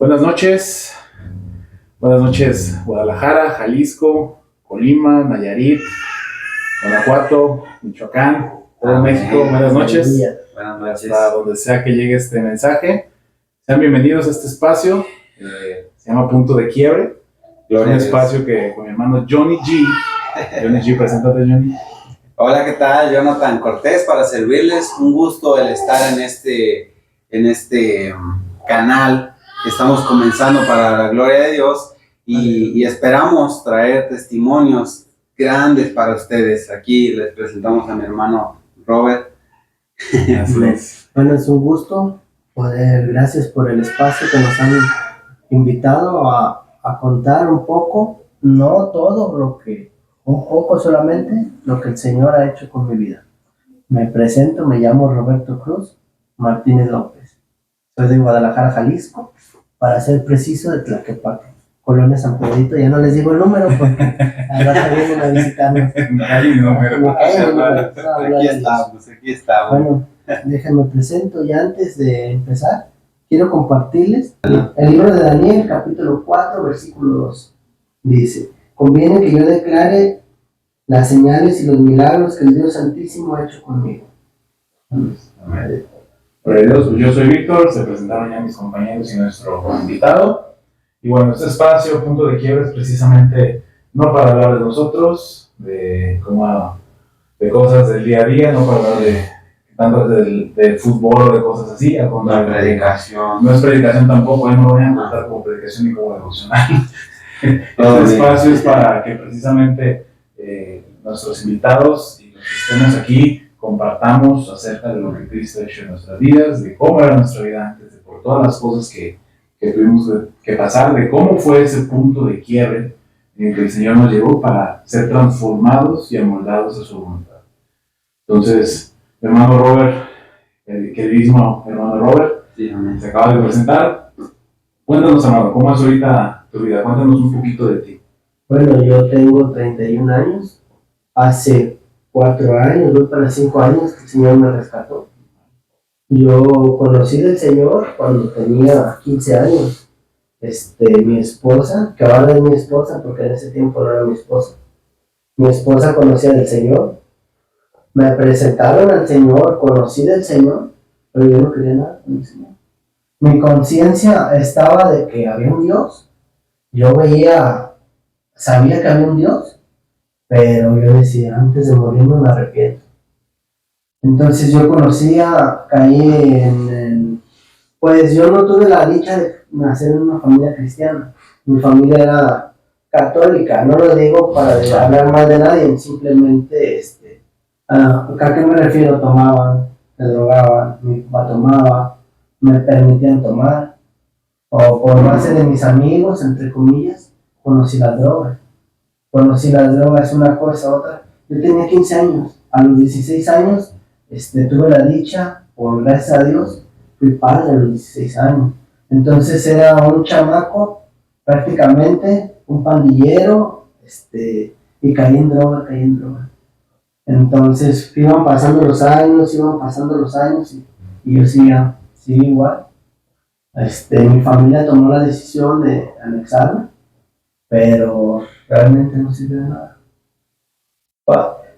Buenas noches Guadalajara, Jalisco, Colima, Nayarit, Guanajuato, Michoacán, todo México. Buenas noches. Buenas noches. Hasta donde sea que llegue este mensaje. Sean bienvenidos a este espacio. Se llama Punto de Quiebre. Es un espacio que con mi hermano Johnny G. Johnny G, preséntate, Johnny. Hola, ¿qué tal? Jonathan Cortés para servirles. Un gusto el estar en este canal que estamos comenzando para la gloria de Dios y esperamos traer testimonios grandes para ustedes. Aquí les presentamos a mi hermano Robert. Así es. Bueno, es un gusto poder, gracias por el espacio que nos han invitado a contar un poco, no todo un poco solamente lo que el Señor ha hecho con mi vida. Me presento, me llamo Roberto Cruz Martínez López. Soy de Guadalajara, Jalisco, para ser preciso de Tlaquepaque, Colonia San Pedrito. Ya no les digo el número porque ahora vienen a visitarnos. Aquí estamos. Bueno, déjenme presento y antes de empezar, quiero compartirles el libro de Daniel, capítulo 4, versículo 2. Dice: conviene que yo declare las señales y los milagros que el Dios Santísimo ha hecho conmigo. Amén. Dios, yo soy Víctor, se presentaron ya mis compañeros y nuestro invitado. Y bueno, este espacio, Punto de Quiebre, es precisamente no para hablar de nosotros, de cosas del día a día, no para hablar tanto del fútbol o de cosas así, al contrario. No es predicación. No es predicación tampoco, no lo voy a contar como predicación ni como devocional. Este espacio es para que precisamente nuestros invitados y los que estemos aquí compartamos acerca de lo que Cristo ha hecho en nuestras vidas, de cómo era nuestra vida antes, de por todas las cosas que tuvimos que pasar, de cómo fue ese punto de quiebre en el que el Señor nos llevó para ser transformados y amoldados a su voluntad. Entonces, hermano Robert, el queridísimo hermano Robert, Sí, amén. se acaba de presentar. Cuéntanos, hermano, ¿cómo es ahorita tu vida? Cuéntanos un poquito de ti. Bueno, yo tengo 31 años. Hace 4 años, voy para 5 años que el Señor me rescató. Yo conocí del Señor cuando tenía 15 años. Mi esposa, que ahora es mi esposa porque en ese tiempo no era mi esposa. Mi esposa conocía del Señor. Me presentaron al Señor, conocí del Señor, pero yo no quería nada con el Señor. Mi conciencia estaba de que había un Dios. Yo sabía que había un Dios, pero yo decía, antes de morirme me arrepiento. Entonces yo caí pues yo no tuve la dicha de nacer en una familia cristiana. Mi familia era católica, no lo digo para hablar mal de nadie, simplemente, ¿a qué me refiero? Tomaban, se drogaban, mi papá tomaba, me permitían tomar, o por base de mis amigos, entre comillas, conocí las drogas, una cosa, otra. Yo tenía 15 años, a los 16 años, tuve la dicha, por gracias a Dios, fui padre a los 16 años. Entonces era un chamaco, prácticamente, un pandillero, y caí en droga. Entonces iban pasando los años, y yo sigo igual. Mi familia tomó la decisión de anexarme, pero realmente no sirve de nada.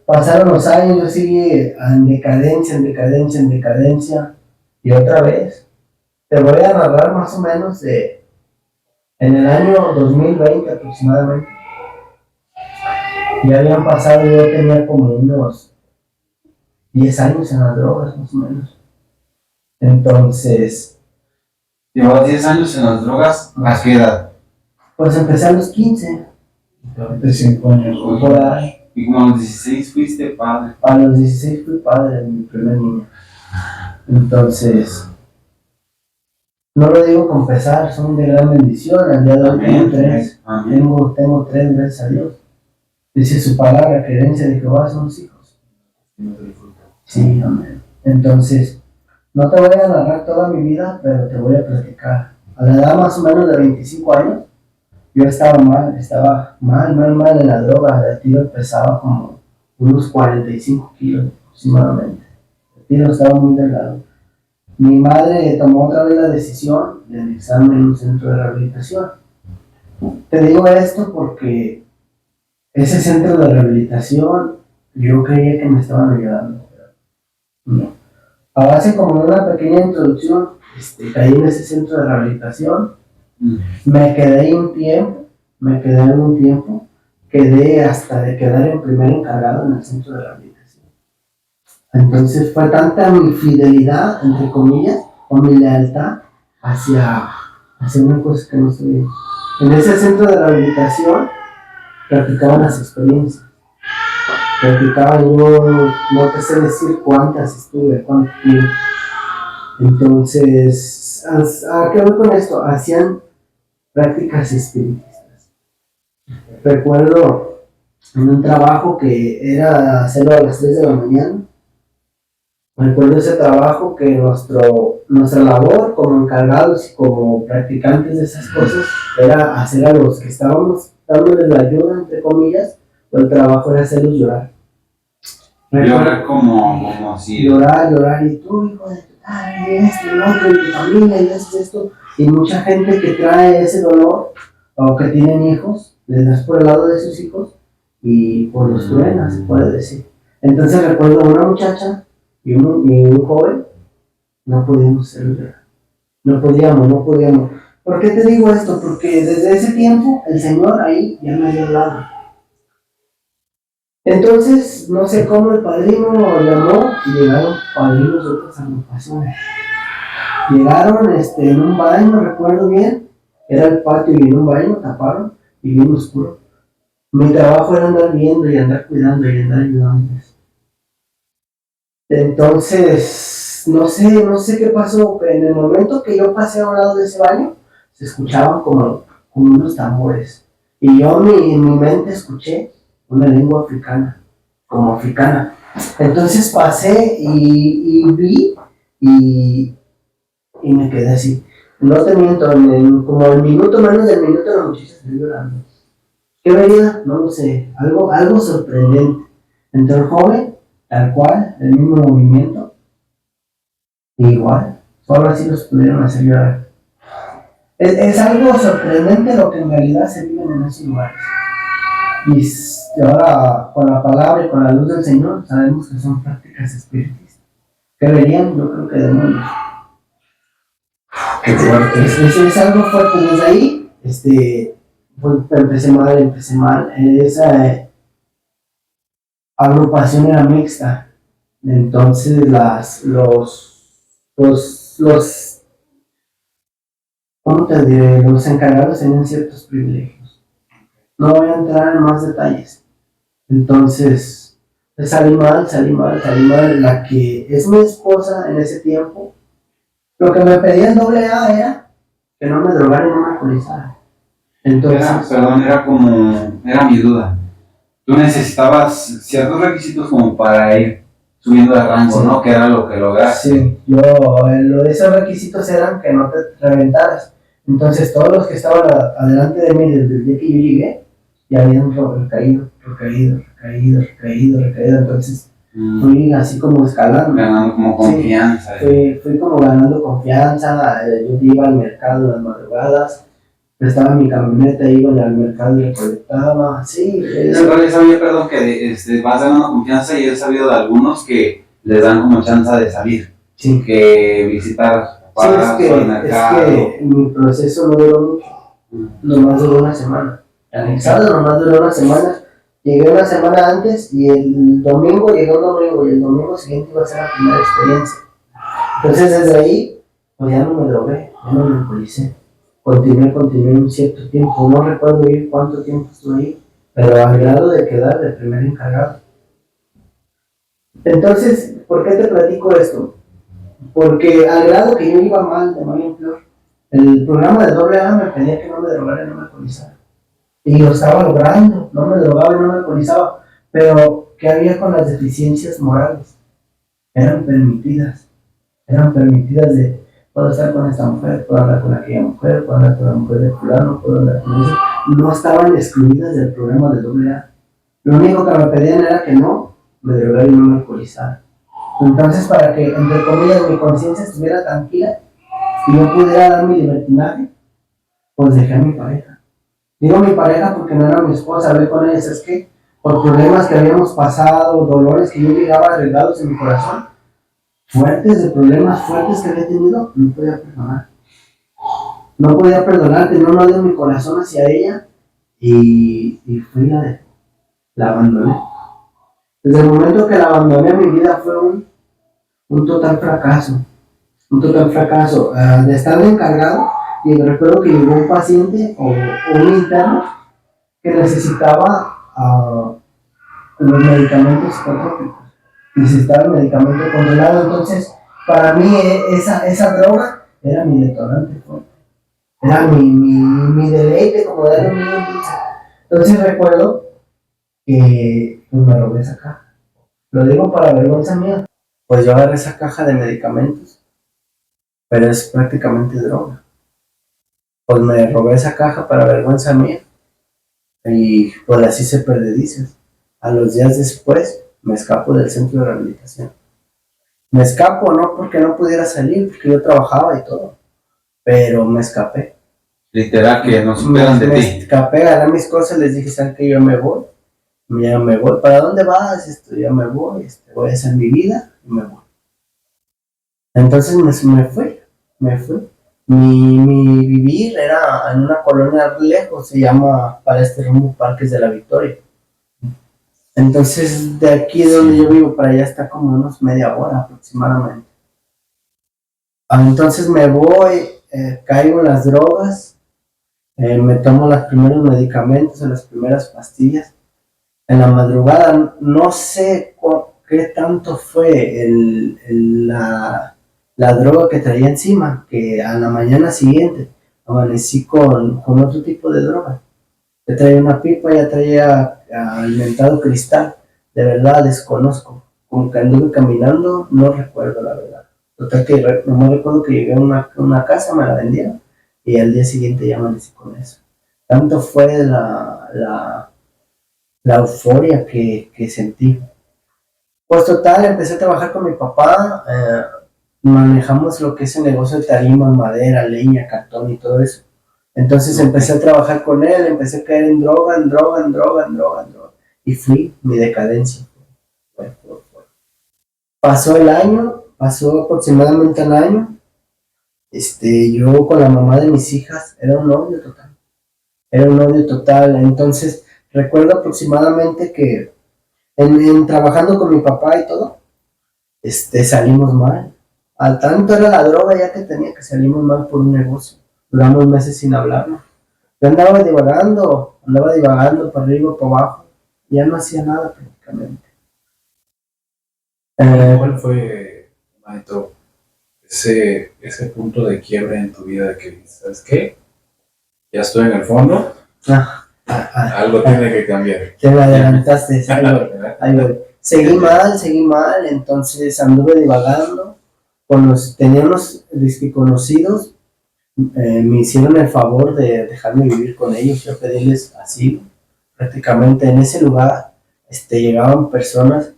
Pasaron los años, yo seguí en decadencia, y otra vez, te voy a narrar más o menos en el año 2020 aproximadamente. Ya habían pasado, yo tenía como unos 10 años en las drogas, más o menos. Entonces, Llevas 10 años en las drogas, ¿a qué edad? pues empecé a los 15. 25 años. Por ahí. Y como a los 16 fuiste padre. A los 16 fui padre de mi primer niño. Entonces, no lo digo con pesar, son de gran bendición. Al día de hoy tengo 3. Tengo 3, gracias a Dios. Dice su palabra, que herencia de Jehová son los hijos. Sí, amén. Entonces, no te voy a narrar toda mi vida, pero te voy a platicar. A la edad más o menos de 25 años, yo estaba mal en la droga. El tiro pesaba como unos 45 kilos aproximadamente. El tiro estaba muy delgado. mi madre tomó otra vez la decisión de anexarme en un centro de rehabilitación. Te digo esto porque ese centro de rehabilitación yo creía que me estaban ayudando. No. A base como de una pequeña introducción, caí en ese centro de rehabilitación, me quedé ahí un tiempo, quedé hasta de quedar en primer encargado en el centro de rehabilitación. Entonces fue tanta mi fidelidad, entre comillas, o mi lealtad hacia una cosa que no estoy bien. En ese centro de rehabilitación practicaban las experiencias. Practicaban, yo no te sé decir cuántas estuve, cuánto tiempo. Entonces, ¿a qué voy con esto? Hacían prácticas espiritistas. Recuerdo en un trabajo que era hacerlo a las 3 de la mañana. Recuerdo ese trabajo que nuestra labor como encargados y como practicantes de esas cosas era hacer a los que estábamos dándoles la ayuda, entre comillas, o el trabajo era hacerlos llorar. Llorar como si... Llorar, y tú, hijo de tu padre, esto, el otro, y tu familia, y esto. Y mucha gente que trae ese dolor, o que tienen hijos, les das por el lado de sus hijos, y por los truenas, se puede decir. Entonces recuerdo a una muchacha y un joven, no podíamos hacerlo llorar. No podíamos. ¿Por qué te digo esto? Porque desde ese tiempo, el Señor ahí ya me había hablado. Entonces, no sé cómo el padrino lo llamó y llegaron padrinos de otras agrupaciones. Llegaron en un baño, recuerdo bien, era el patio y en un baño, taparon y bien oscuro. Mi trabajo era andar viendo y andar cuidando y andar ayudándoles. Entonces, no sé qué pasó, pero en el momento que yo pasé a un lado de ese baño, se escuchaban como unos tambores. Y yo en mi mente escuché una lengua africana, como africana. Entonces pasé y vi y me quedé así. No te miento, como el minuto, menos del minuto, la muchacha está llorando. ¿Qué veía? No lo sé, algo sorprendente. Entre el joven, tal cual, el mismo movimiento, igual, solo así los pudieron hacer llorar. Es algo sorprendente lo que en realidad se vive en esos lugares. Y ahora, con la palabra y con la luz del Señor, sabemos que son prácticas espiritistas. ¿Qué verían? Yo creo que demonios. Qué fuerte. Es algo fuerte. Desde ahí, empecé mal. Esa agrupación era mixta. Entonces, ¿cómo te diré? Los encargados tenían ciertos privilegios. No voy a entrar en más detalles. Entonces, salí mal. La que es mi esposa en ese tiempo, lo que me pedía en AA era que no me drogara y no me alcoholizara. Entonces, era mi duda. Tú necesitabas ciertos requisitos como para ir subiendo de rango, sí, ¿no? Que era lo que lograste. Sí, lo de esos requisitos eran que no te reventaras. Entonces, todos los que estaban adelante de mí desde el día que yo llegué, ya habían recaído. Entonces, fui así como escalando. Ganando como confianza. Sí, fui como ganando confianza. Yo iba al mercado en las madrugadas, prestaba mi camioneta, iba al mercado y recolectaba. Sí. Yo sabía, perdón, que vas ganando confianza y he sabido de algunos que les dan como chance de salir. Sí. Que visitar papás, es que mi proceso no duró mucho. Nomás duró una semana. Anexado nomás duró una semana. Llegué una semana antes y el domingo y el domingo siguiente iba a ser la primera experiencia. Entonces desde ahí, pues ya no me drogué, ya no me alcoholicé. Continué un cierto tiempo, no recuerdo bien cuánto tiempo estuve ahí, pero al grado de quedar de primer encargado. Entonces, ¿por qué te platico esto? Porque al grado que yo iba mal, de mal en peor, el programa de AA me pedía que no me drogara y no me alcoholizara. Y lo estaba logrando, no me drogaba y no me alcoholizaba. Pero, ¿qué había con las deficiencias morales? Eran permitidas de, puedo estar con esta mujer, puedo hablar con aquella mujer, puedo hablar con la mujer de fulano, puedo hablar con eso. No estaban excluidas del programa de AA. Lo único que me pedían era que no me drogara y no me alcoholizara. Entonces, para que, entre comillas, mi conciencia estuviera tranquila y yo pudiera dar mi libertinaje, pues dejé a mi pareja. Digo mi pareja porque no era mi esposa, hablé con ella, es que por problemas que habíamos pasado, dolores que yo llegaba arreglados en mi corazón, fuertes, de problemas fuertes que había tenido, no podía perdonar. No podía perdonar, tenía un odio en mi corazón hacia ella y fui la abandoné. Desde el momento que la abandoné, mi vida fue un total fracaso. Un total fracaso. De estar encargado, y recuerdo que llegó un paciente o un interno que necesitaba los medicamentos psicotrópicos. Necesitaba el medicamento controlado. Entonces, para mí, esa droga era mi detonante fuerte. Era mi deleite, como darle un niño dulce. Entonces, recuerdo que pues, me robé esa caja. Lo digo para vergüenza mía. Pues yo agarré esa caja de medicamentos, pero es prácticamente droga. Pues me robé esa caja para vergüenza mía y pues así se perdedizas. A los días después me escapo del centro de rehabilitación. Me escapo no porque no pudiera salir, porque yo trabajaba y todo, pero me escapé. Literal, que no superan de Me ti. escapé, agarré mis cosas, les dije, ¿saben qué? Yo me voy. Ya me voy. ¿Para dónde vas? Ya me voy. Voy a hacer mi vida y me voy. Entonces me fui. Mi vivir era en una colonia lejos, se llama para este rumbo Parques de la Victoria. Entonces de aquí donde yo vivo para allá está como unos media hora aproximadamente. Entonces me voy, caigo en las drogas, me tomo los primeros medicamentos, las primeras pastillas. En la madrugada, no sé qué tanto fue la droga que traía encima, que a la mañana siguiente amanecí con otro tipo de droga. Ya traía una pipa, ya traía alimentado cristal, de verdad desconozco. Como que anduve caminando, no recuerdo la verdad. Total que no recuerdo que llegué a una casa, me la vendieron y al día siguiente ya amanecí con eso. Tanto fue la euforia que sentí. Pues total, empecé a trabajar con mi papá, manejamos lo que es el negocio de tarima, madera, leña, cartón y todo eso. Entonces empecé a trabajar con él, empecé a caer en droga, y fui mi decadencia. Pasó el año, pasó aproximadamente un año, yo con la mamá de mis hijas, era un odio total, entonces recuerdo aproximadamente que trabajando con mi papá y todo, salimos mal. Al tanto era la droga ya que tenía que salimos mal por un negocio. Duramos meses sin hablarnos. Yo andaba divagando para arriba, para abajo. Ya no hacía nada prácticamente. ¿Cuál fue, maestro, ese punto de quiebre en tu vida de que, ¿sabes qué? Ya estoy en el fondo, algo tiene que cambiar. Te me adelantaste, ahí voy. Seguí mal, entonces anduve divagando. Tenía unos conocidos, me hicieron el favor de dejarme vivir con ellos, yo pedirles asilo. Prácticamente en ese lugar llegaban personas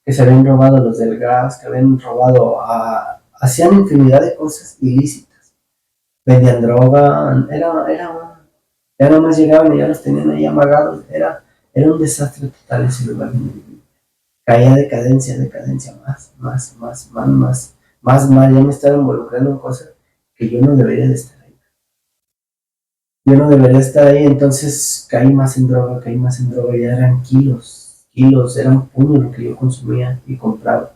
que se habían robado los del gas, que habían robado, hacían infinidad de cosas ilícitas. Vendían droga, ya nomás llegaban y ya los tenían ahí amagados. Era un desastre total ese lugar. Caía decadencia, más mal. Ya me estaba involucrando en cosas que yo no debería de estar ahí. Entonces caí más en droga, ya eran kilos, eran puños lo que yo consumía y compraba.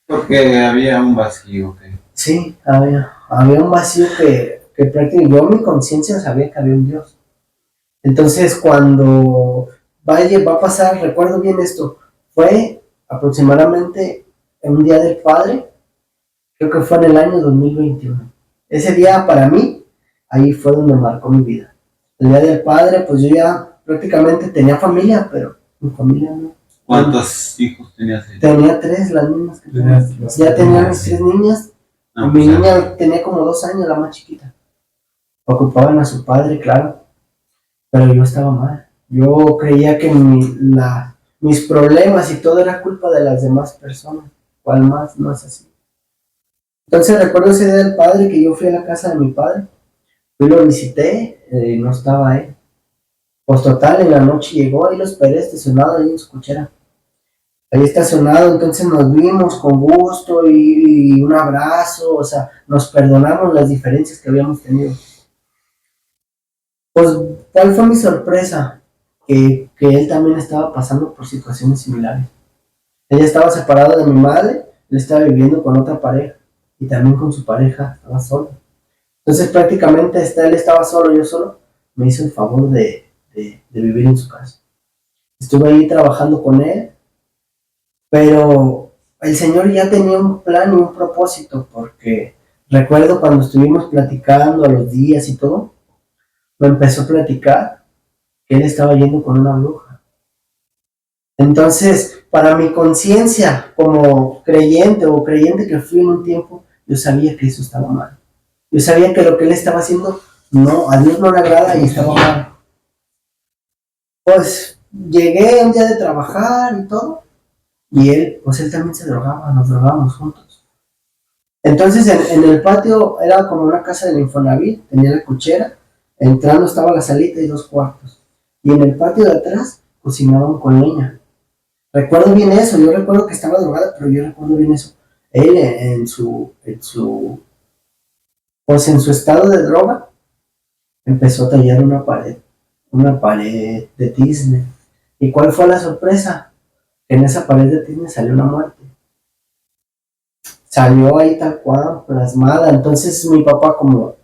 Porque había un vacío. Sí, había un vacío que prácticamente yo mi conciencia sabía que había un Dios. Entonces cuando va a pasar, recuerdo bien esto, fue aproximadamente un día del Padre, creo que fue en el año 2021. Ese día para mí, ahí fue donde marcó mi vida. El día del Padre, pues yo ya prácticamente tenía familia, pero mi familia no. ¿Cuántos hijos tenías? Tenía 3, las mismas que tenías. Ya tenía mis 3 niñas. Mi niña tenía como 2 años, la más chiquita. Ocupaban a su padre, claro. Pero yo estaba mal. Yo creía que mis problemas y todo era culpa de las demás personas. ¿Cuál más? No es así. Entonces recuerdo ese día del padre que yo fui a la casa de mi padre. Yo lo visité, no estaba él. Pues total, en la noche llegó, ahí lo esperé estacionado ahí en su cochera. Ahí estacionado, entonces nos vimos con gusto y un abrazo, o sea, nos perdonamos las diferencias que habíamos tenido. Pues, ¿cuál fue mi sorpresa? Que él también estaba pasando por situaciones similares. Ella estaba separada de mi madre, él estaba viviendo con otra pareja y también con su pareja, estaba solo. Entonces prácticamente él estaba solo, yo solo, me hizo el favor de vivir en su casa. Estuve ahí trabajando con él, pero el Señor ya tenía un plan y un propósito, porque recuerdo cuando estuvimos platicando a los días y todo, me empezó a platicar que él estaba yendo con una bruja. Entonces, para mi conciencia, como creyente o creyente que fui en un tiempo, yo sabía que eso estaba mal. Yo sabía que lo que él estaba haciendo, no, a Dios no le agrada y estaba mal. Pues llegué un día de trabajar y todo, y él también se drogaba, nos drogábamos juntos. Entonces en el patio era como una casa del Infonavit, tenía la cochera, entrando estaba la salita y 2 cuartos. Y en el patio de atrás cocinaban con leña. Recuerdo bien eso, yo recuerdo que estaba drogada, pero yo recuerdo bien eso. Él en su estado de droga, empezó a tallar una pared de tizne. ¿Y cuál fue la sorpresa? Que en esa pared de tizne salió una muerte. Salió ahí tal cual, plasmada. Entonces mi papá como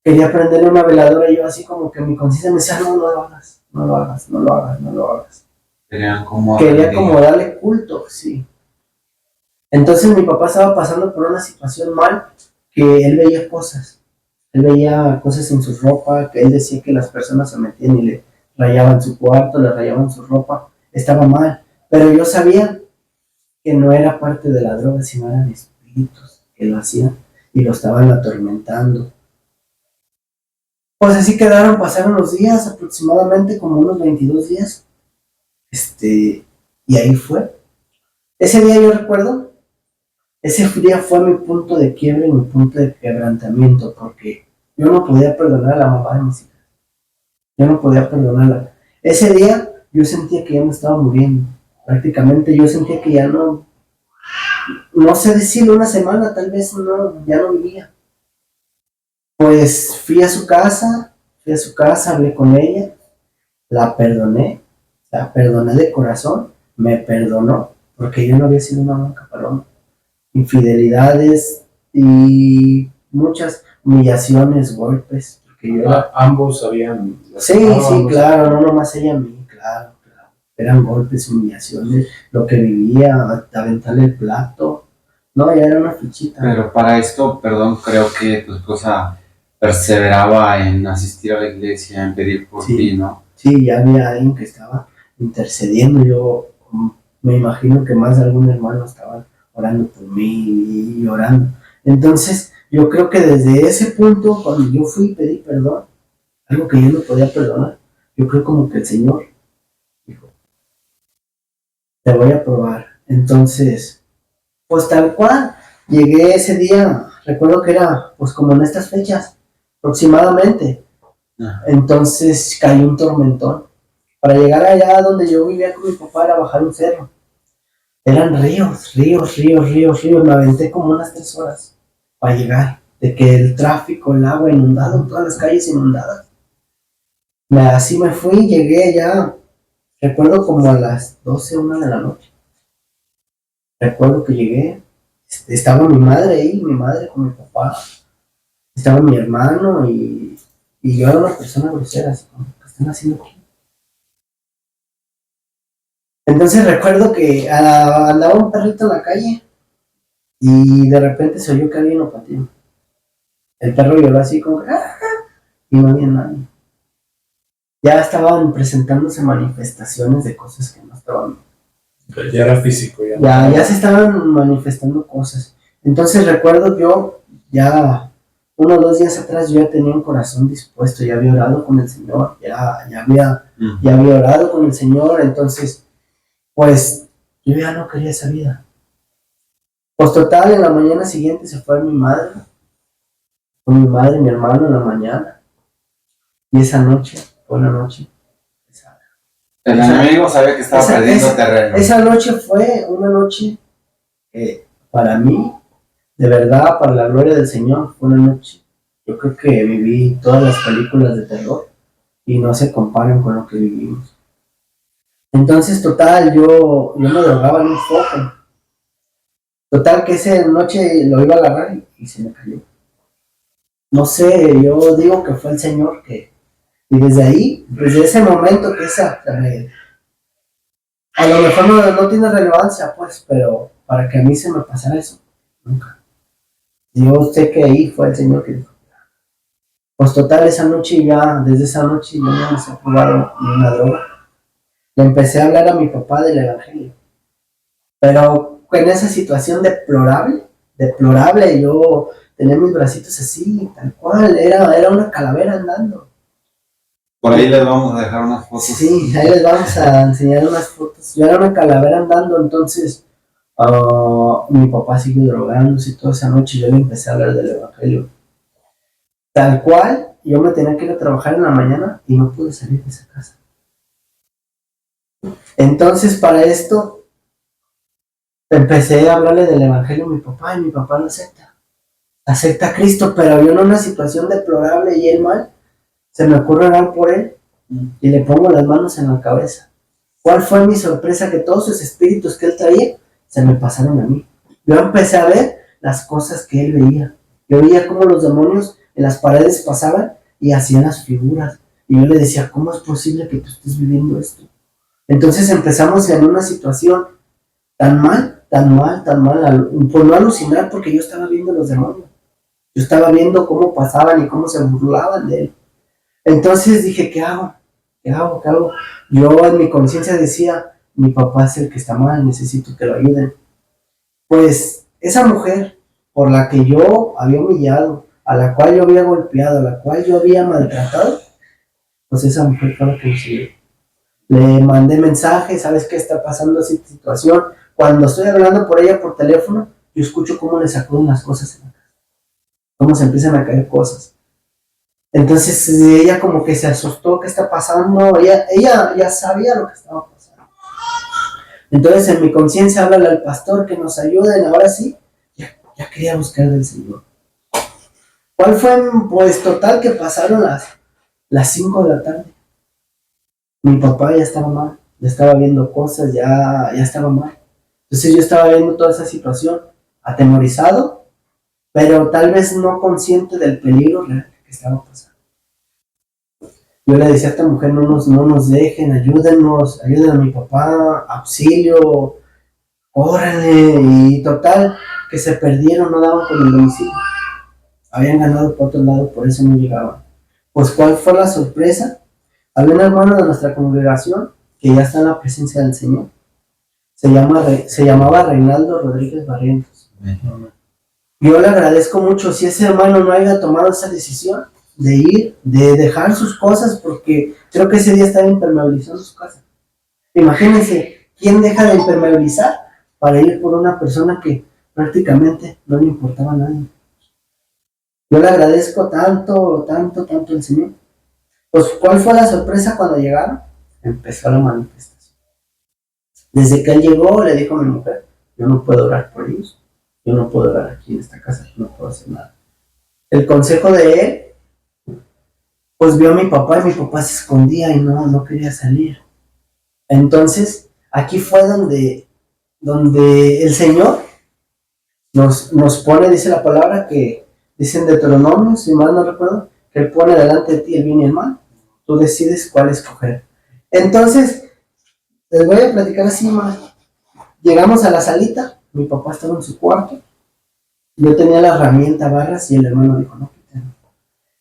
quería prenderle una veladora y yo así como que mi conciencia me decía, no lo hagas, no lo hagas, no lo hagas, no lo hagas. Quería como darle culto, sí. Entonces mi papá estaba pasando por una situación mal, que él veía cosas. Él veía cosas en su ropa, que él decía que las personas se metían y le rayaban su cuarto, le rayaban su ropa. Estaba mal. Pero yo sabía que no era parte de la droga, sino eran espíritus que lo hacían y lo estaban atormentando. Pues así pasaron los días, aproximadamente como unos 22 días. Y ahí fue. Ese día yo recuerdo, ese día fue mi punto de quiebre, mi punto de quebrantamiento, porque yo no podía perdonar a la mamá de mis hijas. Yo no podía perdonarla. Ese día yo sentía que ya me estaba muriendo. Prácticamente yo sentía que ya no sé decirlo, una semana tal vez ya no vivía. Pues fui a su casa, hablé con ella, la perdoné de corazón, me perdonó, porque yo no había sido una blanca paloma. Infidelidades y muchas humillaciones, golpes. Porque yo ambos habían... Sí, claro, no nomás ella a mí, claro. Eran golpes, humillaciones, lo que vivía, aventarle el plato. No, ya era una fichita. Pero para esto, perdón, creo que tu esposa perseveraba en asistir a la iglesia, en pedir por ti, ¿no? Sí, ya había alguien que estaba intercediendo. Yo me imagino que más de algún hermano estaba orando por mí y orando. Entonces, yo creo que desde ese punto, cuando yo fui y pedí perdón, algo que yo no podía perdonar, yo creo como que el Señor dijo, te voy a probar. Entonces, pues tal cual, llegué ese día, recuerdo que era pues como en estas fechas, aproximadamente. Entonces cayó un tormentón. Para llegar allá donde yo vivía con mi papá era bajar un cerro. Eran ríos. Me aventé como unas 3 horas para llegar. De que el tráfico, el agua inundado, todas las calles inundadas. Así me fui, llegué ya, recuerdo como a las 12, 1 de la noche. Recuerdo que llegué, estaba mi madre ahí, mi madre con mi papá. Estaba mi hermano y yo era una persona grosera, así como, ¿qué están haciendo aquí? Entonces recuerdo que andaba un perrito en la calle y de repente se oyó que alguien lo pateó. El perro lloró así como y no había nadie. Ya estaban presentándose manifestaciones de cosas que no estaban. Ya era físico. Ya se estaban manifestando cosas. Entonces recuerdo yo, ya 1 o 2 días atrás, yo ya tenía un corazón dispuesto, ya había orado con el Señor, ya había orado con el Señor, entonces, pues, yo ya no quería esa vida. Pues total, en la mañana siguiente se fue mi madre, con mi madre y mi hermano en la mañana. Y esa noche fue una noche pesada. El enemigo sabía que estaba perdiendo terreno. Esa noche fue una noche para mí, de verdad, para la gloria del Señor, fue una noche. Yo creo que viví todas las películas de terror y no se comparan con lo que vivimos. Entonces, total, yo me drogaba en un foco. Total, que esa noche lo iba a agarrar y se me cayó. No sé, yo digo que fue el Señor que... Y desde ahí, desde ese momento que a lo mejor no tiene relevancia, pues, pero para que a mí se me pasara eso, nunca. Yo sé que ahí fue el Señor que dijo. Pues total, esa noche ya, desde esa noche yo no me he probado ni una droga. Le empecé a hablar a mi papá del evangelio. Pero en esa situación deplorable, yo tenía mis bracitos así, tal cual, era una calavera andando. Por ahí les vamos a dejar unas fotos. Sí, ahí les vamos a enseñar unas fotos. Yo era una calavera andando, entonces mi papá siguió drogándose y toda esa noche yo le empecé a hablar del evangelio. Tal cual, yo me tenía que ir a trabajar en la mañana y no pude salir de esa casa. Entonces, para esto, empecé a hablarle del evangelio a mi papá y mi papá lo acepta. Acepta a Cristo, pero yo en una situación deplorable y él mal, se me ocurre orar por él y le pongo las manos en la cabeza. ¿Cuál fue mi sorpresa? Que todos esos espíritus que él traía se me pasaron a mí. Yo empecé a ver las cosas que él veía. Yo veía cómo los demonios en las paredes pasaban y hacían las figuras. Y yo le decía, ¿cómo es posible que tú estés viviendo esto? Entonces empezamos en una situación tan mal, por no alucinar, porque yo estaba viendo los demonios. Yo estaba viendo cómo pasaban y cómo se burlaban de él. Entonces dije, ¿qué hago? Yo en mi conciencia decía, mi papá es el que está mal, necesito que lo ayuden. Pues esa mujer por la que yo había humillado, a la cual yo había golpeado, a la cual yo había maltratado, pues esa mujer fue la que me siguió. Le mandé mensajes, ¿sabes qué está pasando esa situación? Cuando estoy hablando por ella por teléfono, yo escucho cómo le sacuden las cosas en la casa, cómo se empiezan a caer cosas. Entonces ella como que se asustó, ¿qué está pasando? Ella ya sabía lo que estaba pasando. Entonces en mi conciencia, háblale al pastor que nos ayuden, ahora sí, ya quería buscar del Señor. ¿Cuál fue? Pues total que pasaron las 5 de la tarde. Mi papá ya estaba mal, ya estaba viendo cosas, ya estaba mal. Entonces yo estaba viendo toda esa situación, atemorizado, pero tal vez no consciente del peligro real que estaba pasando. Yo le decía a esta mujer, no nos dejen, ayuden a mi papá, auxilio, órale, y total, que se perdieron, no daban con el domicilio. Habían ganado por otro lado, por eso no llegaban. Pues ¿cuál fue la sorpresa? Había un hermano de nuestra congregación que ya está en la presencia del Señor. Se llamaba Reinaldo Rodríguez Barrientos. Yo le agradezco mucho si ese hermano no haya tomado esa decisión de ir, de dejar sus cosas, porque creo que ese día estaba impermeabilizando su casa. Imagínense, ¿quién deja de impermeabilizar para ir por una persona que prácticamente no le importaba a nadie? Yo le agradezco tanto al Señor. Pues, ¿cuál fue la sorpresa cuando llegaron? Empezó la manifestación. Desde que él llegó, le dijo a mi mujer, yo no puedo orar por ellos, yo no puedo orar aquí en esta casa, yo no puedo hacer nada. El consejo de él, pues vio a mi papá y mi papá se escondía y no quería salir. Entonces, aquí fue donde el Señor nos pone, dice la palabra, que dice en Deuteronomio, si mal no recuerdo, que Él pone delante de ti el bien y el mal. Tú decides cuál escoger. Entonces, les voy a platicar así más. Llegamos a la salita, mi papá estaba en su cuarto, yo tenía la herramienta barras y el hermano dijo, no, quítalo.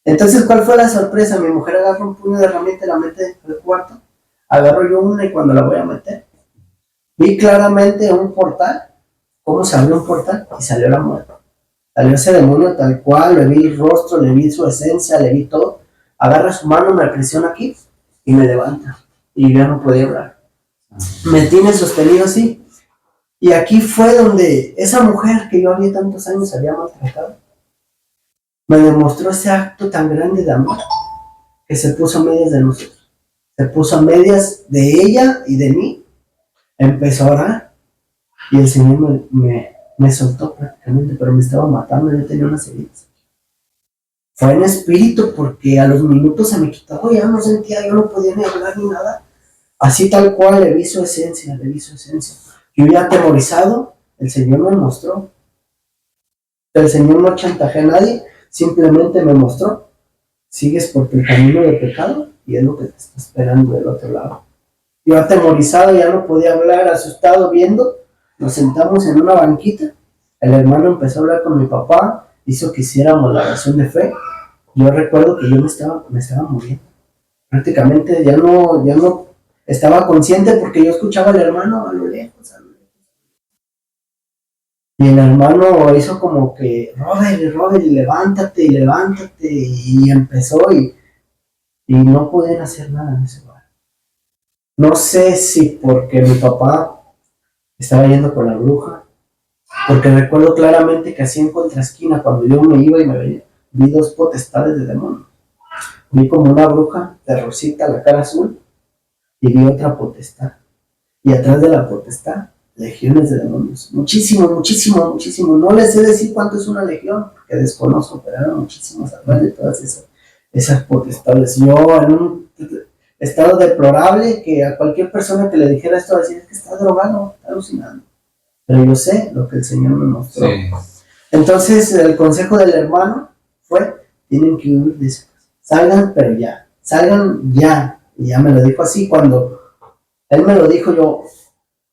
Entonces, ¿cuál fue la sorpresa? Mi mujer agarra un puño de herramienta y la mete al cuarto, agarro yo una y cuando la voy a meter, vi claramente un portal, cómo se abrió un portal y salió la muerte. Salió ese demonio tal cual, le vi el rostro, le vi su esencia, le vi todo. Agarra su mano, me presiona aquí y me levanta. Y yo ya no podía hablar. Me tiene sostenido así. Y aquí fue donde esa mujer que yo había tantos años había maltratado, me demostró ese acto tan grande de amor, que se puso a medias de nosotros. Se puso a medias de ella y de mí. Empezó a orar y el Señor me soltó prácticamente, pero me estaba matando, yo tenía unas heridas. Fue en espíritu porque a los minutos se me quitó, ya no sentía, yo no podía ni hablar ni nada. Así tal cual le vi su esencia, le vi su esencia. Yo ya atemorizado, el Señor me mostró. El Señor no chantajea a nadie, simplemente me mostró. Sigues por tu camino de pecado y es lo que te está esperando del otro lado. Yo atemorizado, ya no podía hablar, asustado, viendo. Nos sentamos en una banquita. El hermano empezó a hablar con mi papá, hizo que hiciéramos la oración de fe. Yo recuerdo que yo me estaba muriendo. Prácticamente ya no estaba consciente porque yo escuchaba al hermano a lo lejos, a lo lejos. Y el hermano hizo como que, Robert, levántate, y empezó y no podían hacer nada en ese lugar. No sé si porque mi papá estaba yendo con la bruja, porque recuerdo claramente que así en contraesquina, cuando yo me iba y me veía, vi dos potestades de demonios. Vi como una bruja de rosita, la cara azul, y vi otra potestad. Y atrás de la potestad, legiones de demonios. Muchísimo. No les sé decir cuánto es una legión, porque desconozco, pero eran muchísimos atrás de todas esas potestades. Yo en un estado deplorable, que a cualquier persona que le dijera esto, decía, es que está drogado, está alucinando. Pero yo sé lo que el Señor me mostró. Sí. Entonces, el consejo del hermano fue, tienen que huir de esa casa. Salgan, pero ya. Salgan ya. Y ya me lo dijo así. Cuando él me lo dijo, yo,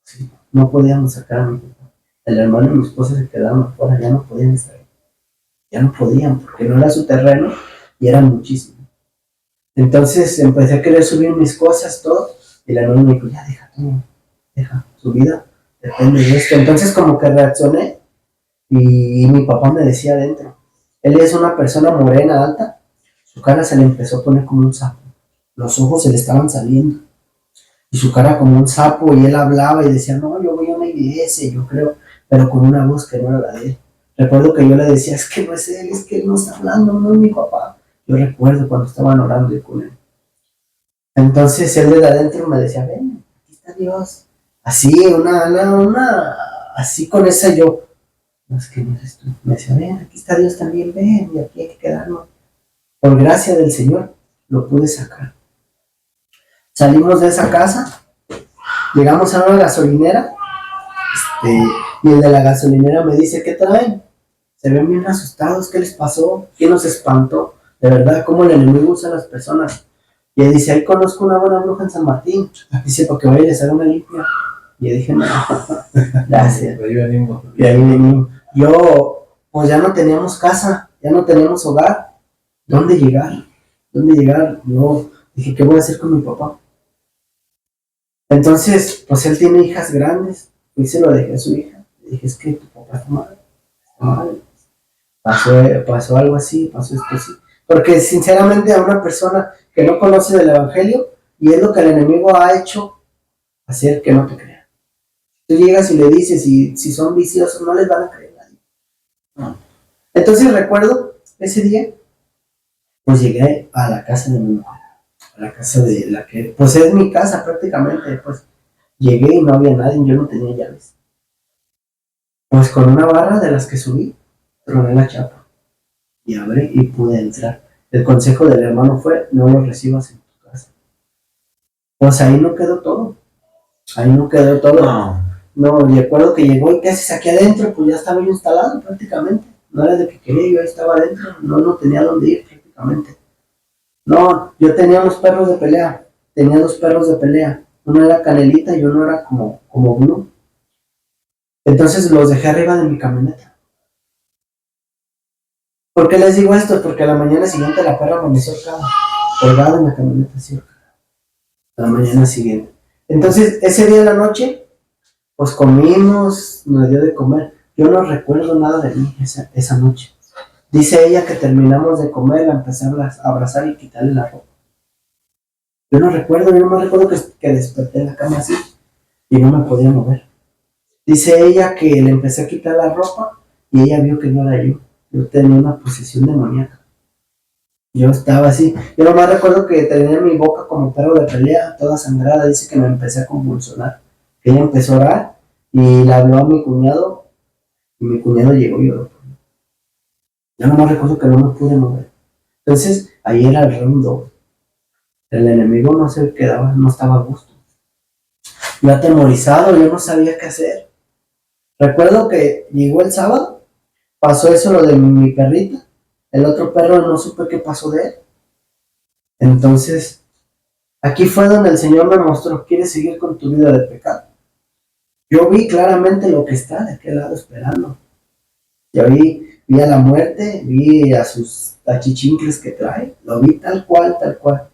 sí, no podíamos sacar a mi papá. El hermano y mi esposa se quedaron afuera, ya no podían estar ahí. Ya no podían, porque no era su terreno y eran muchísimos. Entonces empecé a querer subir mis cosas, todo, y el hermano me dijo, ya deja, su vida depende de esto. Entonces como que reaccioné y mi papá me decía adentro, él es una persona morena, alta, su cara se le empezó a poner como un sapo, los ojos se le estaban saliendo y su cara como un sapo, y él hablaba y decía, no, yo voy a una iglesia, yo creo, pero con una voz que no era la de él. Recuerdo que yo le decía, es que no es él, es que él no está hablando, no es mi papá. Yo recuerdo cuando estaban orando con él. Entonces él desde adentro me decía, ven, aquí está Dios. Así, así con esa yo, no es que no eres tú. Me decía, ven, aquí está Dios también, ven, y aquí hay que quedarnos. Por gracia del Señor, lo pude sacar. Salimos de esa casa, llegamos a una gasolinera, y el de la gasolinera me dice, ¿qué traen? Se ven bien asustados, ¿qué les pasó? ¿Qué nos espantó? De verdad, cómo el enemigo usa a las personas. Y él dice, ahí conozco una buena bruja en San Martín. Dice, porque voy a les haga una limpia. Y yo dije, no, gracias. De ahí venimos. Y ahí venimos. Yo, pues ya no teníamos casa, ya no teníamos hogar. ¿Dónde llegar? Yo dije, ¿qué voy a hacer con mi papá? Entonces, pues él tiene hijas grandes. Y se lo dejé a su hija. Le dije, es que tu papá está mal. Pasó algo así, pasó esto así. Porque sinceramente a una persona que no conoce del evangelio, y es lo que el enemigo ha hecho, hacer que no te crea. Tú llegas y le dices, y si son viciosos, no les van a creer a nadie. No. Entonces recuerdo ese día, pues llegué a la casa de mi mujer, a la casa de la que, pues es mi casa prácticamente, pues llegué y no había nadie, yo no tenía llaves. Pues con una barra de las que subí, troné la chapa y abrí y pude entrar. El consejo del hermano fue, no lo recibas en tu casa. Pues ahí no quedó todo. No, recuerdo que llegó y ¿qué haces aquí adentro? Pues ya estaba yo instalado prácticamente. No era de que quería, yo ahí estaba adentro. No tenía dónde ir prácticamente. No, yo tenía dos perros de pelea. Uno era Canelita y uno era como Blue. Entonces los dejé arriba de mi camioneta. ¿Por qué les digo esto? Porque a la mañana siguiente la perra amaneció colgada en la camioneta, ¿sí? A la mañana siguiente. Entonces, ese día de la noche, pues comimos, nos dio de comer. Yo no recuerdo nada de mí esa noche. Dice ella que terminamos de comer, la empecé a abrazar y quitarle la ropa. Yo no me recuerdo que desperté en la cama así y no me podía mover. Dice ella que le empecé a quitar la ropa y ella vio que no era yo. Yo tenía una posesión demoníaca. Yo estaba así. Yo nomás recuerdo que tenía mi boca como perro de pelea, toda sangrada. Dice que me empecé a convulsionar. Que ella empezó a orar y le habló a mi cuñado. Y mi cuñado llegó y oró. Yo nomás recuerdo que no me pude mover. Entonces, ahí era el round. El enemigo no se quedaba, no estaba a gusto. Yo atemorizado, yo no sabía qué hacer. Recuerdo que llegó el sábado, pasó eso lo de mi perrita. El otro perro no supe qué pasó de él. Entonces, aquí fue donde el Señor me mostró, ¿quieres seguir con tu vida de pecado? Yo vi claramente lo que está de aquel lado esperando. Yo vi a la muerte, vi a sus achichincles que trae, lo vi tal cual, tal cual.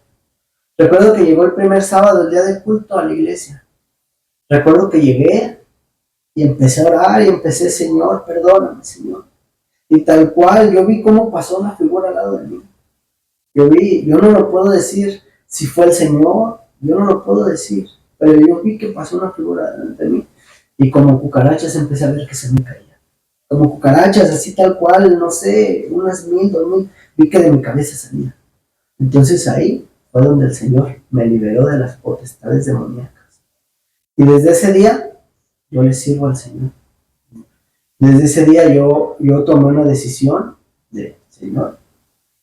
Recuerdo que llegó el primer sábado, el día del culto a la iglesia. Recuerdo que llegué y empecé a orar y empecé, Señor, perdóname, Señor. Y tal cual, yo vi cómo pasó una figura al lado de mí. Yo no lo puedo decir si fue el Señor, yo no lo puedo decir, pero yo vi que pasó una figura delante de mí. Y como cucarachas empecé a ver que se me caía. Como cucarachas, así tal cual, no sé, unas 1000, 2000, vi que de mi cabeza salía. Entonces ahí fue donde el Señor me liberó de las potestades demoníacas. Y desde ese día, yo le sirvo al Señor. Desde ese día yo tomé una decisión de, Señor,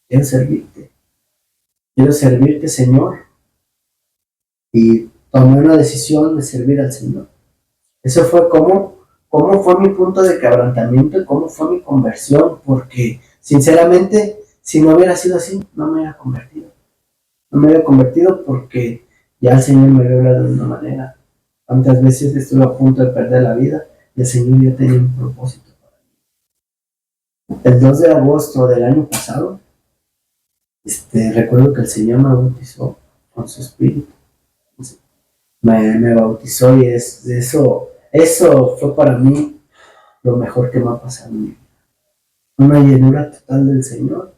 quiero servirte, Señor. Y tomé una decisión de servir al Señor. Eso fue cómo fue mi punto de quebrantamiento y cómo fue mi conversión, porque sinceramente, si no hubiera sido así, no me hubiera convertido. No me hubiera convertido porque ya el Señor me había hablado de una manera. Cuántas veces estuve a punto de perder la vida y el Señor ya tenía un propósito para mí. El 2 de agosto del año pasado, recuerdo que el Señor me bautizó con su espíritu. Me bautizó y eso fue para mí lo mejor que me ha pasado en mi vida. Una llenura total del Señor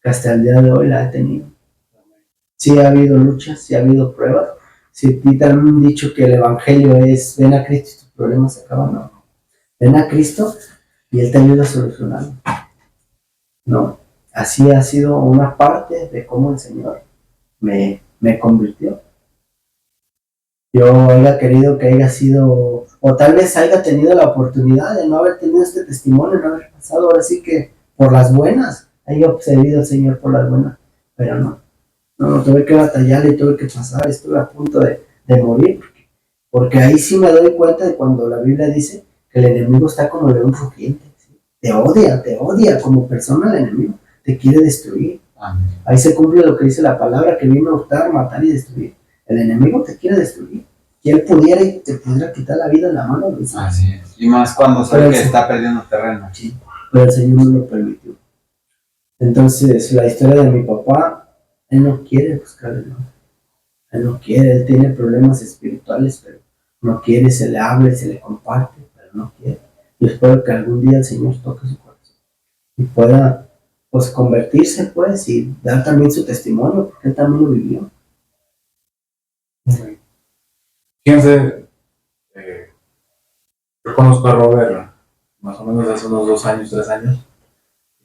que hasta el día de hoy la he tenido. Sí ha habido luchas, sí ha habido pruebas. Si te han dicho que el Evangelio es ven a Cristo y tus problemas se acaban, no. Ven a Cristo y Él te ayuda a solucionarlo. No, así ha sido una parte de cómo el Señor me convirtió. Yo haya querido que haya sido, o tal vez haya tenido la oportunidad de no haber tenido este testimonio, no haber pasado, ahora sí que por las buenas, haya servido al Señor por las buenas, pero no, tuve que batallar y tuve que pasar, estuve a punto de morir, porque ahí sí me doy cuenta de cuando la Biblia dice que el enemigo está como león rugiente, ¿sí? Te odia como persona el enemigo, te quiere destruir. Ahí se cumple lo que dice la palabra, que vino a hurtar, matar y destruir. El enemigo te quiere destruir. Que él pudiera y te pudiera quitar la vida en la mano. ¿Sí? Así es. Y más cuando sabe que está perdiendo terreno. Sí, pero el Señor no lo permitió. Entonces, la historia de mi papá, él no quiere buscar el nombre. Él no quiere, él tiene problemas espirituales, pero no quiere, se le habla, se le comparte, pero no quiere. Y espero que algún día el Señor toque su corazón y pueda, pues, convertirse, pues, y dar también su testimonio, porque él también lo vivió. Fíjense, yo conozco a Robert más o menos hace unos 2 años, 3 años.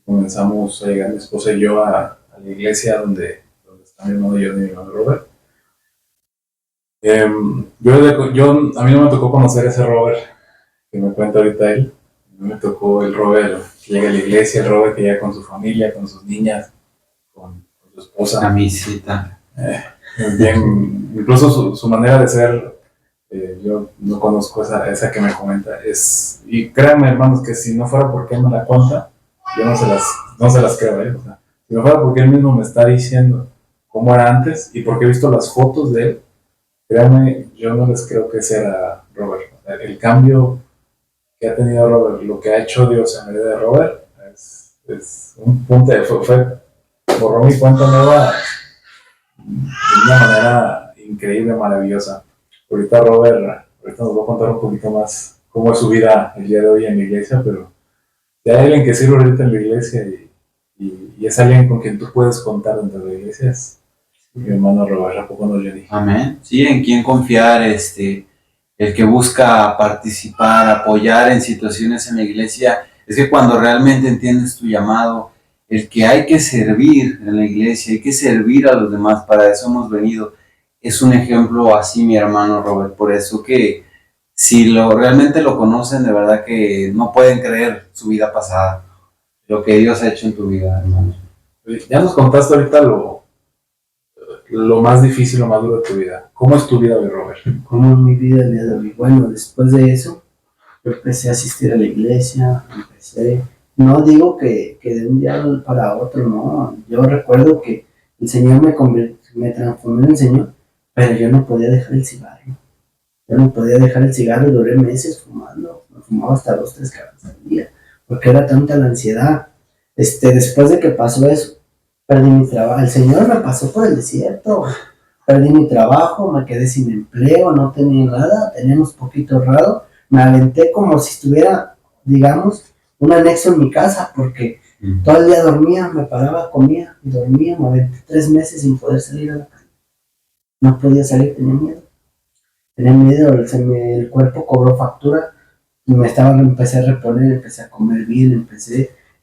Comenzamos a llegar mi esposa y yo a la iglesia donde está mi hermano y yo, mi hermano Robert. A mí no me tocó conocer ese Robert que me cuenta ahorita él. A mí me tocó el Robert que llega a la iglesia, el Robert que llega con su familia, con sus niñas, con su esposa. Camisita. Bien, incluso su manera de ser, yo no conozco esa que me comenta. Y créanme, hermanos, que si no fuera porque él me la cuenta, yo no se las creo, o sea, si no fuera porque él mismo me está diciendo cómo era antes y porque he visto las fotos de él, créanme, yo no les creo que sea Robert. O sea, el cambio que ha tenido Robert, lo que ha hecho Dios en la vida de Robert, es un punto fue borró mi cuenta nueva de una manera increíble, maravillosa. Ahorita Robert nos va a contar un poquito más cómo es su vida el día de hoy en la iglesia, pero si hay alguien que sirve ahorita en la iglesia y es alguien con quien tú puedes contar dentro de la iglesia, es mi hermano Robert, ¿a poco no, Jenny? Amén. Sí, en quién confiar, el que busca participar, apoyar en situaciones en la iglesia, es que cuando realmente entiendes tu llamado, el que hay que servir en la iglesia, hay que servir a los demás, para eso hemos venido. Es un ejemplo así, mi hermano Robert, por eso que si realmente lo conocen, de verdad que no pueden creer su vida pasada, lo que Dios ha hecho en tu vida, hermano. Ya nos contaste ahorita lo más difícil, lo más duro de tu vida. ¿Cómo es tu vida hoy, Robert? ¿Cómo es mi vida el día de hoy? Bueno, después de eso, yo empecé a asistir a la iglesia, no digo que de un día para otro, no. Yo recuerdo que el Señor me transformó en el Señor, pero yo no podía dejar el cigarro. Yo no podía dejar el cigarro y duré meses fumando. Me fumaba hasta 2, 3 cajas al día, porque era tanta la ansiedad. Después de que pasó eso, perdí mi trabajo. El Señor me pasó por el desierto. Perdí mi trabajo, me quedé sin empleo, no tenía nada, teníamos poquito ahorrado. Me aventé como si estuviera, digamos, un anexo en mi casa, porque todo el día dormía, me paraba, comía y dormía. Me aventé 3 meses sin poder salir a la calle. No podía salir, tenía miedo. Tenía miedo, el cuerpo cobró factura y empecé a reponer, empecé a comer bien,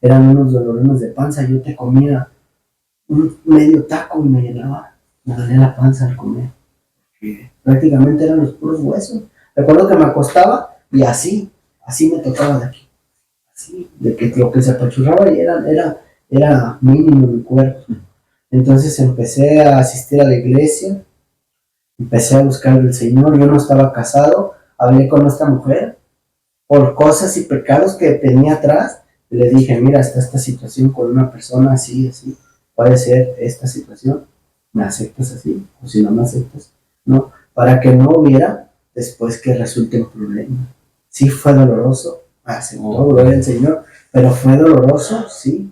eran unos dolorones de panza. Yo te comía un medio taco y me llenaba, me dolía la panza al comer. Prácticamente eran los puros huesos. Recuerdo que me acostaba y así me tocaba de aquí. Así, de que lo que se apachurraba y era mínimo mi cuerpo. Entonces empecé a asistir a la iglesia, empecé a buscar al Señor. Yo no estaba casado, hablé con esta mujer por cosas y pecados que tenía atrás. Le dije, mira, está esta situación con una persona así, puede ser esta situación, ¿me aceptas así? O si no me aceptas, no, para que no hubiera después que resulte un problema. Sí fue doloroso, aceptó, gloria al Señor, pero fue doloroso, sí,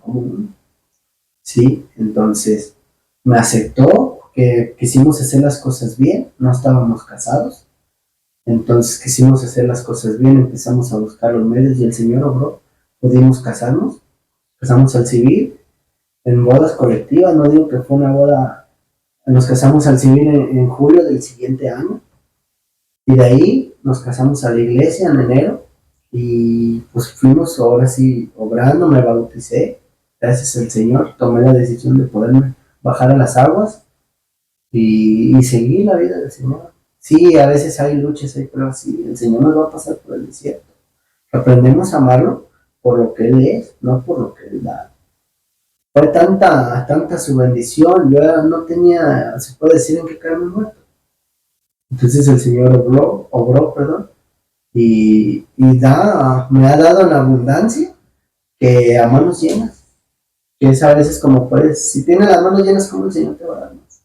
sí, entonces me aceptó, que quisimos hacer las cosas bien, no estábamos casados, entonces quisimos hacer las cosas bien, empezamos a buscar los medios y el Señor obró, pudimos casarnos al civil, en bodas colectivas. No digo que fue una boda, nos casamos al civil en julio del siguiente año, y de ahí nos casamos a la iglesia en enero, y pues fuimos ahora sí obrando, me bauticé, gracias al Señor, tomé la decisión de poderme bajar a las aguas, y seguí la vida del Señor. Sí, a veces hay luchas, hay pruebas, sí, el Señor nos va a pasar por el desierto. Aprendemos a amarlo por lo que Él es, no por lo que Él da. Fue tanta su bendición, yo no tenía, se puede decir, en qué caerme muerto. Entonces el Señor obró, y me ha dado en abundancia, que a manos llenas, que es a veces como puedes, si tienes las manos llenas, como el Señor te va a dar más.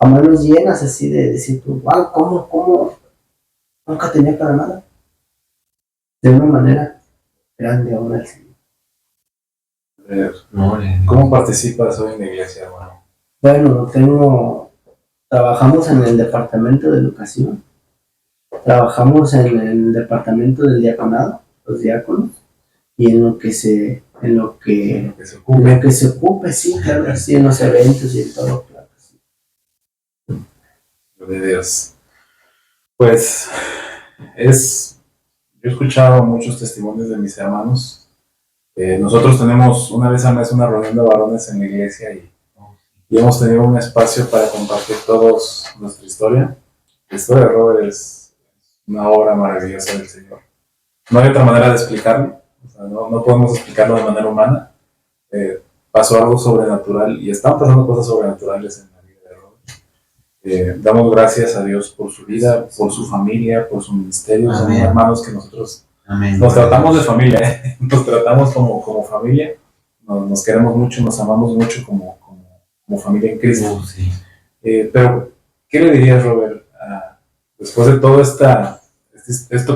A manos llenas, así de decir tú, wow, ¿cómo? Nunca tenía para nada. De una manera grande ahora el Señor. ¿Cómo participas hoy en la iglesia, hermano? Bueno, trabajamos en el departamento de educación, trabajamos en el departamento del diaconado, los diáconos, y en lo que se ocupe, sí, claro, sí, en los eventos y en todo, claro. Sí. De Dios. Pues yo he escuchado muchos testimonios de mis hermanos. Nosotros tenemos una vez al mes una reunión de varones en la iglesia, y hemos tenido un espacio para compartir todos nuestra historia. La historia de Robert es una obra maravillosa del Señor. No hay otra manera de explicarlo, o sea, no podemos explicarlo de manera humana. Pasó algo sobrenatural y están pasando cosas sobrenaturales en la vida de Robert. Damos gracias a Dios por su vida, por su familia, por su ministerio. Son hermanos que nosotros nos tratamos de familia, nos tratamos como familia, nos queremos mucho, nos amamos mucho como familia en Cristo. Sí. Pero, ¿qué le dirías, Robert, después de todo esto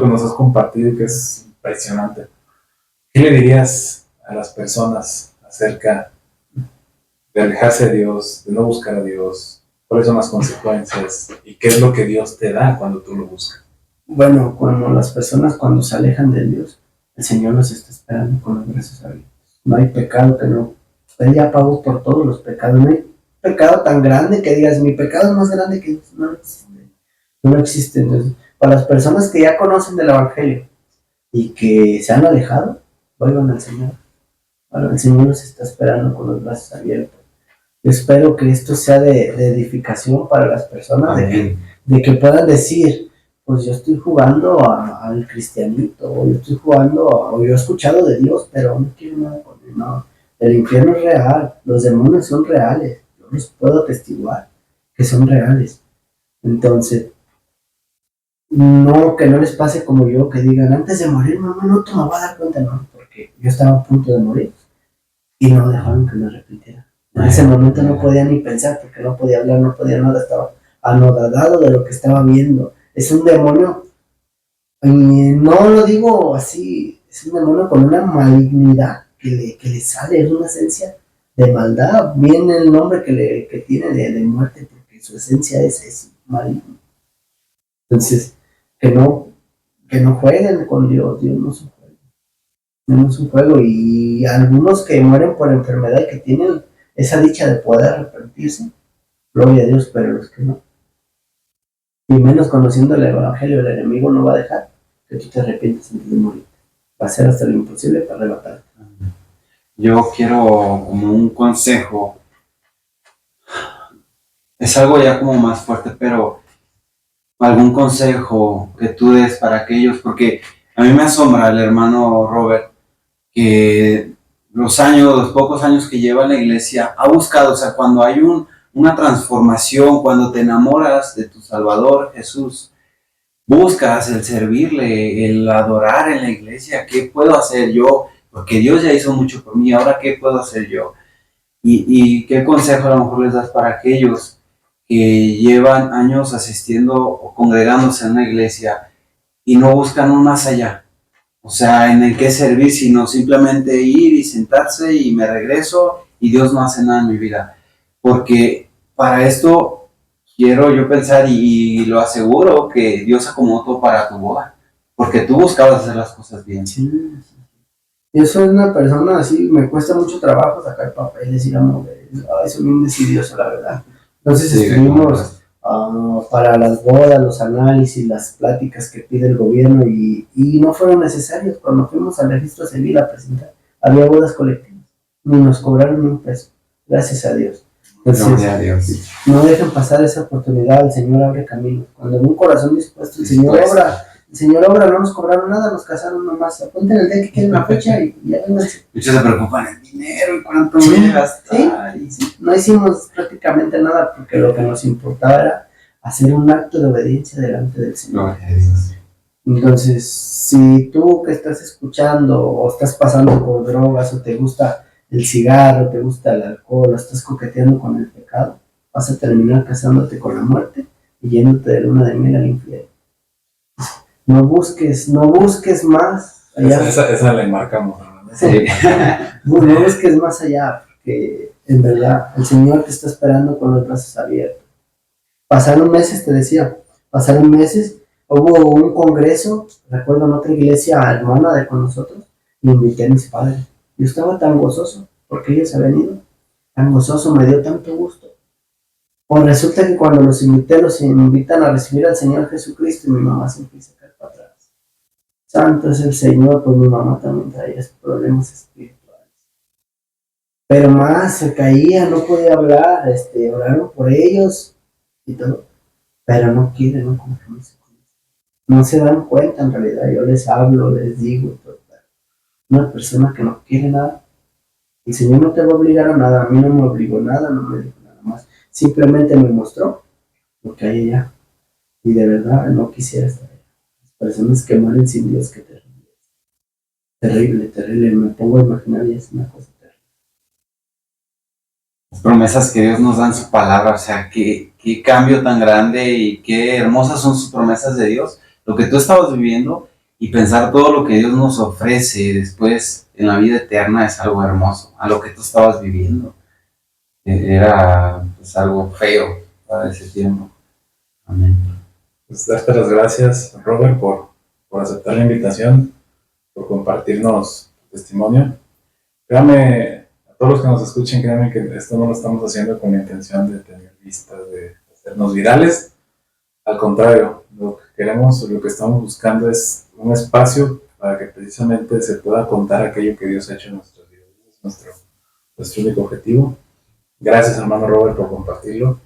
que nos has compartido y que es impresionante? ¿Qué le dirías a las personas acerca de alejarse de Dios, de no buscar a Dios? ¿Cuáles son las consecuencias? ¿Y qué es lo que Dios te da cuando tú lo buscas? Bueno, las personas cuando se alejan de Dios, el Señor los está esperando con los brazos abiertos. No hay pecado que no. Él ya pagó por todos los pecados. No hay pecado tan grande que digas, mi pecado es más grande que Dios. No existe. No existe. Entonces, para las personas que ya conocen del Evangelio y que se han alejado, vuelvan al Señor. Ahora el Señor nos está esperando con los brazos abiertos. Yo espero que esto sea de edificación para las personas, de que puedan decir, pues yo estoy jugando al cristianito, o yo estoy jugando, o yo he escuchado de Dios, pero no quiero nada con él, no. El infierno es real, los demonios son reales, yo los puedo atestiguar que son reales. Entonces, no, que no les pase como yo, que digan, antes de morir, mamá, no te me voy a dar cuenta, no, porque yo estaba a punto de morir y no dejaron que me arrepintiera. En ese momento no podía ni pensar, porque no podía hablar, no podía nada, estaba anodadado de lo que estaba viendo. Es un demonio, y no lo digo así, es un demonio con una malignidad que le sale, es una esencia de maldad, viene el nombre que tiene de muerte, porque su esencia es maligno. Entonces, que no jueguen con Dios, Dios no es un juego. No es un juego, y algunos que mueren por enfermedad y que tienen esa dicha de poder arrepentirse, gloria a Dios, pero los que no, y menos conociendo el Evangelio, el enemigo no va a dejar que tú te arrepientas antes de morir. Va a hacer hasta lo imposible para arrebatarte. Yo quiero como un consejo, es algo ya como más fuerte, pero algún consejo que tú des para aquellos, porque a mí me asombra el hermano Robert, que los pocos años que lleva en la iglesia, ha buscado, o sea, cuando hay una transformación, cuando te enamoras de tu Salvador Jesús, buscas el servirle, el adorar en la iglesia. ¿Qué puedo hacer yo? Porque Dios ya hizo mucho por mí, ahora ¿qué puedo hacer yo? Y qué consejo a lo mejor les das para aquellos que llevan años asistiendo o congregándose en una iglesia y no buscan un más allá? O sea, en el que servir, sino simplemente ir y sentarse y me regreso y Dios no hace nada en mi vida. Porque para esto quiero yo pensar y lo aseguro que Dios acomodó todo para tu boda. Porque tú buscabas hacer las cosas bien. Sí. Yo soy una persona así, me cuesta mucho trabajo sacar papeles y la mover. Soy muy decidioso, la verdad. Entonces Sí, estuvimos para las bodas, los análisis, las pláticas que pide el gobierno y no fueron necesarios. Cuando fuimos al registro civil a presentar, había bodas colectivas, ni nos cobraron ni un peso, gracias a Dios. Entonces, Gloria a Dios. no dejen pasar esa oportunidad, el Señor abre caminos. Cuando en un corazón dispuesto, el Señor obra, no nos cobraron nada, nos casaron nomás. Apunten el día que quieren la fecha y ya vengan. Muchos se preocupan el dinero y cuánto voy a gastar. Sí. No hicimos prácticamente nada porque lo que nos importaba era hacer un acto de obediencia delante del Señor. Gloria a Dios. Entonces, si tú que estás escuchando o estás pasando por drogas o te gusta el cigarro, te gusta el alcohol o estás coqueteando con el pecado, vas a terminar casándote con la muerte y yéndote de luna de miel al infierno. No busques más allá. Esa le marcamos. Sí. No busques más allá, porque en verdad el Señor te está esperando con los brazos abiertos. Pasaron meses, te decía, hubo un congreso, recuerdo en otra iglesia hermana de con nosotros, y invité a mis padres. Yo estaba tan gozoso, porque ellos habían ido, tan gozoso, me dio tanto gusto. Pues resulta que cuando los invité, los invitan a recibir al Señor Jesucristo y mi mamá se empieza a caer para atrás. Santo es el Señor, pues mi mamá también traía problemas espirituales. Pero más, se caía, no podía hablar, oraron por ellos y todo. Pero no quieren un compromiso con eso. No se dan cuenta en realidad, yo les hablo, les digo y todo. Una persona que no quiere nada, el Señor no te va a obligar a nada, a mí no me obligó nada, no me dijo nada más. Simplemente me mostró lo que hay allá. Y de verdad no quisiera estar allá. Las personas que mueren sin Dios, qué terrible. Terrible, terrible. Me pongo a imaginar y es una cosa terrible. Las promesas que Dios nos da en su palabra, o sea, qué cambio tan grande y qué hermosas son sus promesas de Dios. Lo que tú estabas viviendo y pensar todo lo que Dios nos ofrece después en la vida eterna es algo hermoso. A lo que tú estabas viviendo era pues algo feo para ese tiempo. Amén. Pues darte las gracias, Robert, por aceptar la invitación, por compartirnos tu testimonio. Créame, a todos los que nos escuchen, créanme que esto no lo estamos haciendo con la intención de tener vistas, de hacernos virales. Al contrario, lo que queremos, lo que estamos buscando es un espacio para que precisamente se pueda contar aquello que Dios ha hecho en nuestras vidas. Es nuestro único objetivo. Gracias, hermano Robert, por compartirlo.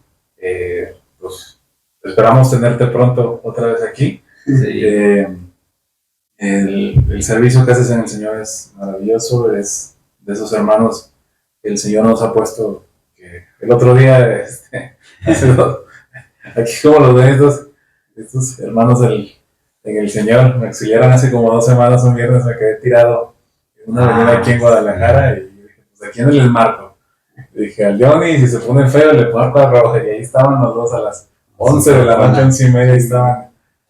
Pues esperamos tenerte pronto otra vez aquí. Sí. El servicio que haces en el Señor es maravilloso, es de esos hermanos que el Señor nos ha puesto. Que el otro día, aquí como los ven estos hermanos en el Señor, me auxiliaron hace como 2 semanas, un viernes me quedé tirado en una avenida aquí en Guadalajara y dije, pues aquí en el marco. Dije al Johnny, si se pone feo le marco a rojo, y ahí estaban los dos a las 11 de la noche, 11:30, ahí estaban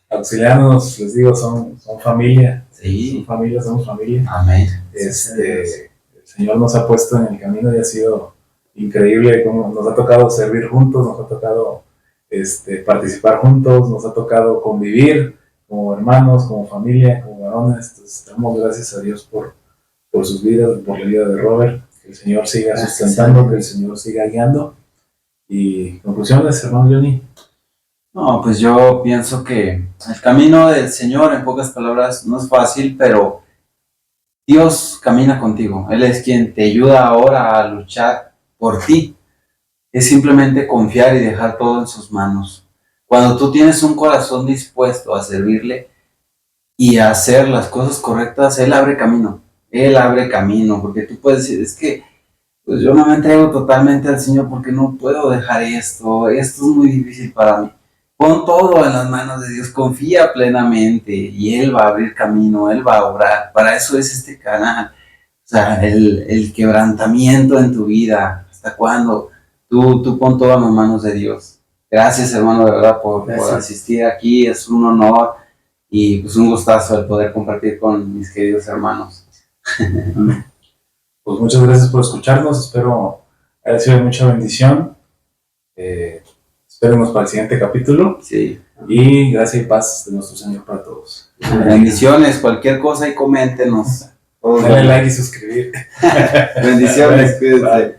auxiliándonos, les digo, son familia. Sí. Son familia, somos familia. Amén. El Señor nos ha puesto en el camino y ha sido increíble como nos ha tocado servir juntos, nos ha tocado participar juntos, nos ha tocado convivir como hermanos, como familia, como varones. Entonces, damos gracias a Dios por sus vidas, por la vida de Robert. Que el Señor siga sustentando, que el Señor siga guiando. Y conclusiones, hermano Johnny. No, pues yo pienso que el camino del Señor, en pocas palabras, no es fácil, pero Dios camina contigo. Él es quien te ayuda ahora a luchar por ti. Es simplemente confiar y dejar todo en sus manos. Cuando tú tienes un corazón dispuesto a servirle y a hacer las cosas correctas, Él abre camino. Él abre camino, porque tú puedes decir, es que pues yo no me entrego totalmente al Señor porque no puedo dejar esto es muy difícil para mí. Pon todo en las manos de Dios, confía plenamente y Él va a abrir camino, Él va a obrar. Para eso es este canal. O sea, el quebrantamiento en tu vida. ¿Hasta cuándo? Tú pon todo en las manos de Dios. Gracias, hermano, de verdad, por asistir aquí. Es un honor y pues un gustazo el poder compartir con mis queridos hermanos. Pues muchas gracias por escucharnos. Espero haya sido de mucha bendición. Espérenos para el siguiente capítulo. Sí. Y gracias y paz de nuestro Señor para todos. Bendiciones, cualquier cosa y coméntenos. Dale like y suscribir. Bendiciones, cuídense.